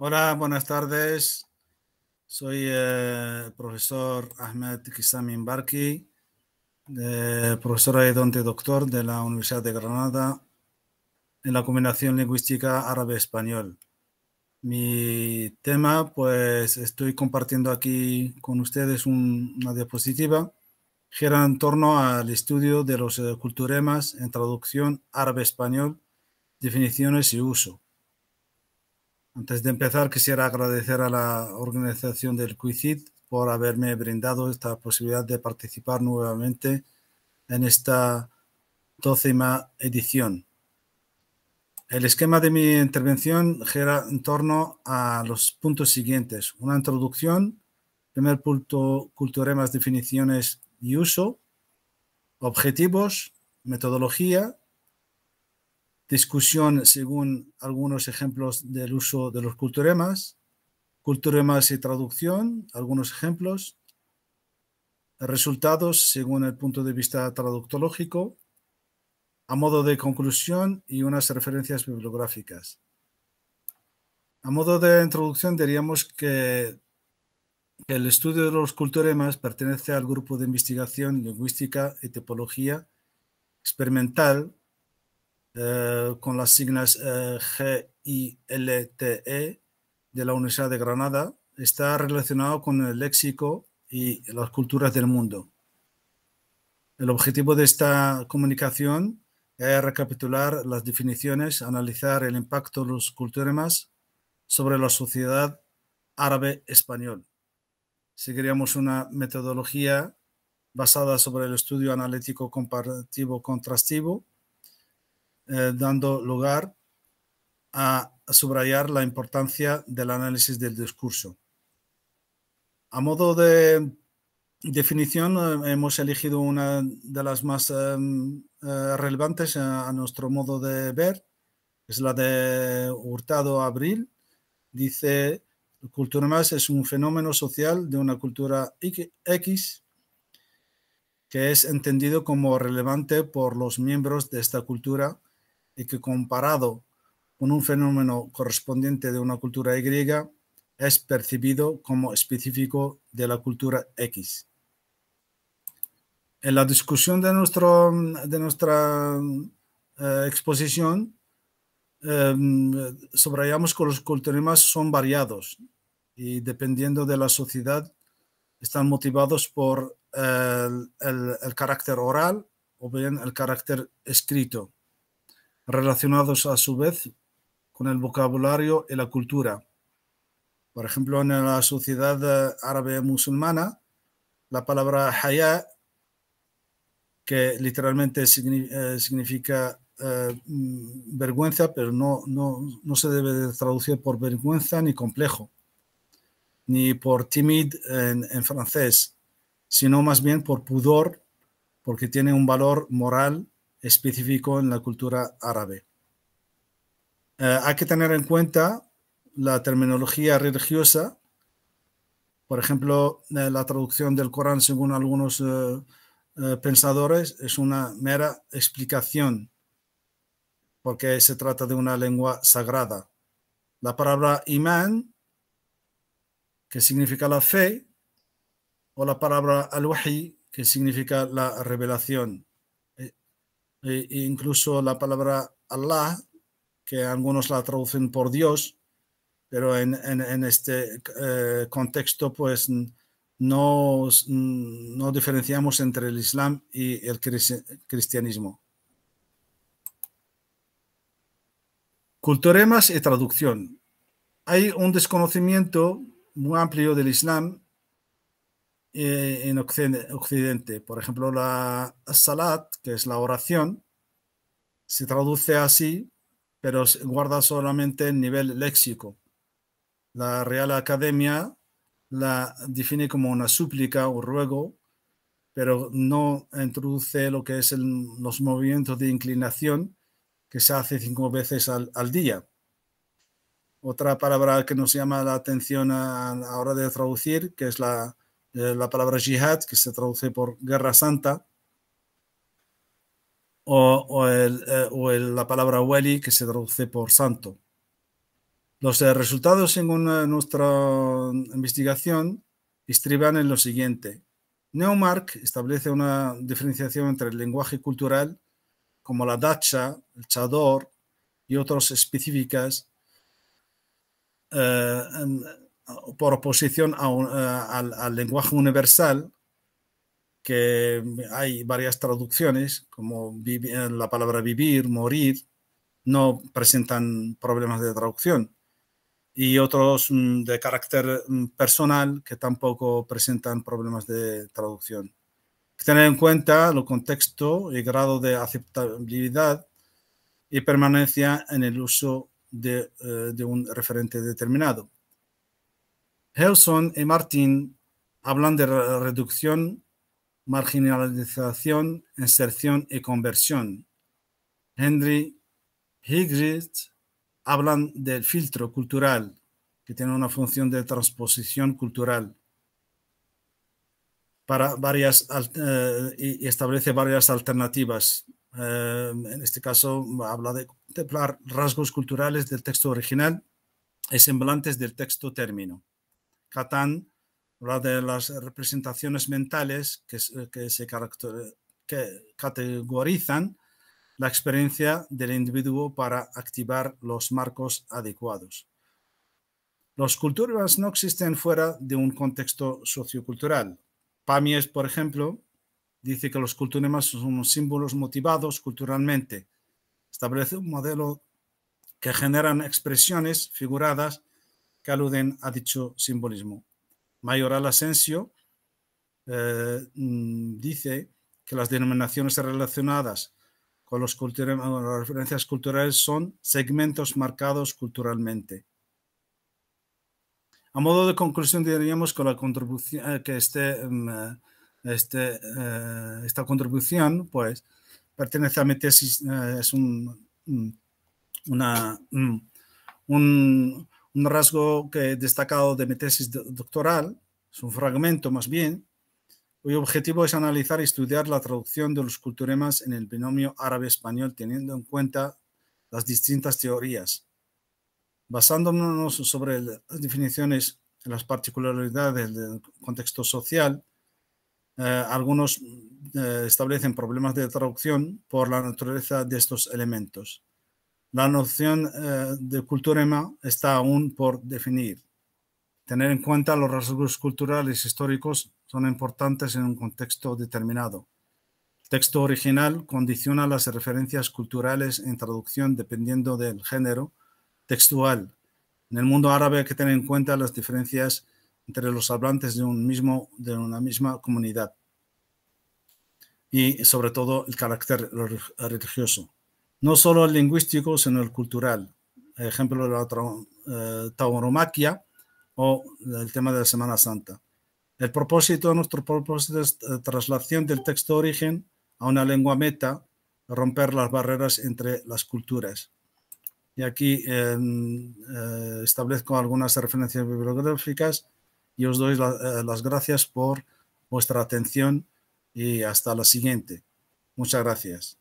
Hola, buenas tardes. Soy el profesor Ahmed Kisamin Barki, profesor ayudante doctor de la Universidad de Granada en la combinación lingüística árabe-español. Mi tema, pues estoy compartiendo aquí con ustedes una diapositiva, gira en torno al estudio de los culturemas en traducción árabe-español, definiciones y uso. Antes de empezar, quisiera agradecer a la organización del Quizid por haberme brindado esta posibilidad de participar nuevamente en esta 12ª edición. El esquema de mi intervención gira en torno a los puntos siguientes. Una introducción, primer punto, culturemas, definiciones y uso, objetivos, metodología, discusión según algunos ejemplos del uso de los culturemas y traducción, algunos ejemplos, resultados según el punto de vista traductológico, a modo de conclusión y unas referencias bibliográficas. A modo de introducción diríamos que el estudio de los culturemas pertenece al grupo de investigación lingüística y tipología experimental con las siglas GILTE de la Universidad de Granada. Está relacionado con el léxico y las culturas del mundo. El objetivo de esta comunicación es recapitular las definiciones, analizar el impacto de los culturemas sobre la sociedad árabe-español. Seguiríamos una metodología basada sobre el estudio analítico comparativo contrastivo, dando lugar a subrayar la importancia del análisis del discurso. A modo de definición, hemos elegido una de las más relevantes a nuestro modo de ver, es la de Hurtado Abril. Dice, culturemas es un fenómeno social de una cultura X que es entendido como relevante por los miembros de esta cultura y que comparado con un fenómeno correspondiente de una cultura Y es percibido como específico de la cultura X. En la discusión de nuestra exposición, subrayamos que los culturemas son variados y dependiendo de la sociedad están motivados por el carácter oral o bien el carácter escrito, relacionados a su vez con el vocabulario y la cultura. Por ejemplo, en la sociedad árabe musulmana, la palabra haya, que literalmente significa vergüenza, pero no se debe de traducir por vergüenza ni complejo, ni por timid en francés, sino más bien por pudor, porque tiene un valor moral específico en la cultura árabe. Hay que tener en cuenta la terminología religiosa. Por ejemplo, la traducción del Corán, según algunos pensadores, es una mera explicación porque se trata de una lengua sagrada. La palabra imán, que significa la fe, o la palabra al-wahi, que significa la revelación. E incluso la palabra Allah, que algunos la traducen por Dios, pero en este contexto pues no diferenciamos entre el Islam y el cristianismo. Culturemas y traducción. Hay un desconocimiento muy amplio del Islam en Occidente. Por ejemplo, la salat, que es la oración, se traduce así, pero guarda solamente el nivel léxico. La Real Academia la define como una súplica o ruego, pero no introduce lo que es los movimientos de inclinación que se hace 5 veces al día. Otra palabra que nos llama la atención a la hora de traducir, que es la palabra jihad, que se traduce por guerra santa, o la palabra wali, que se traduce por santo. Los resultados según nuestra investigación estriban en lo siguiente. Neumark establece una diferenciación entre el lenguaje cultural, como la dacha, el chador y otras específicas, por oposición al lenguaje universal, que hay varias traducciones, como la palabra vivir, morir, no presentan problemas de traducción, y otros de carácter personal que tampoco presentan problemas de traducción. Hay que tener en cuenta el contexto y grado de aceptabilidad y permanencia en el uso de un referente determinado. Hewson y Martin hablan de reducción, marginalización, inserción y conversión. Henry Higginson hablan del filtro cultural, que tiene una función de transposición cultural para y establece varias alternativas. En este caso habla de contemplar rasgos culturales del texto original y semblantes del texto término. Catán habla de las representaciones mentales que categorizan la experiencia del individuo para activar los marcos adecuados. Los culturas no existen fuera de un contexto sociocultural. Pamies, por ejemplo, dice que los culturemas son símbolos motivados culturalmente. Establece un modelo que generan expresiones figuradas que aluden a dicho simbolismo. Mayoral Asensio dice que las denominaciones relacionadas con las referencias culturales son segmentos marcados culturalmente. A modo de conclusión, diríamos que la contribución esta contribución pues pertenece a mi tesis, es un rasgo que he destacado de mi tesis doctoral, es un fragmento más bien, cuyo objetivo es analizar y estudiar la traducción de los culturemas en el binomio árabe-español, teniendo en cuenta las distintas teorías. Basándonos sobre las definiciones y las particularidades del contexto social, algunos establecen problemas de traducción por la naturaleza de estos elementos. La noción de culturema está aún por definir. Tener en cuenta los rasgos culturales históricos son importantes en un contexto determinado. El texto original condiciona las referencias culturales en traducción dependiendo del género textual. En el mundo árabe hay que tener en cuenta las diferencias entre los hablantes de una misma comunidad y sobre todo el carácter religioso. No solo el lingüístico, sino el cultural. Ejemplo de la tauromaquia o el tema de la Semana Santa. Nuestro propósito es traslación del texto origen a una lengua meta, romper las barreras entre las culturas. Y aquí establezco algunas referencias bibliográficas y os doy las gracias por vuestra atención y hasta la siguiente. Muchas gracias.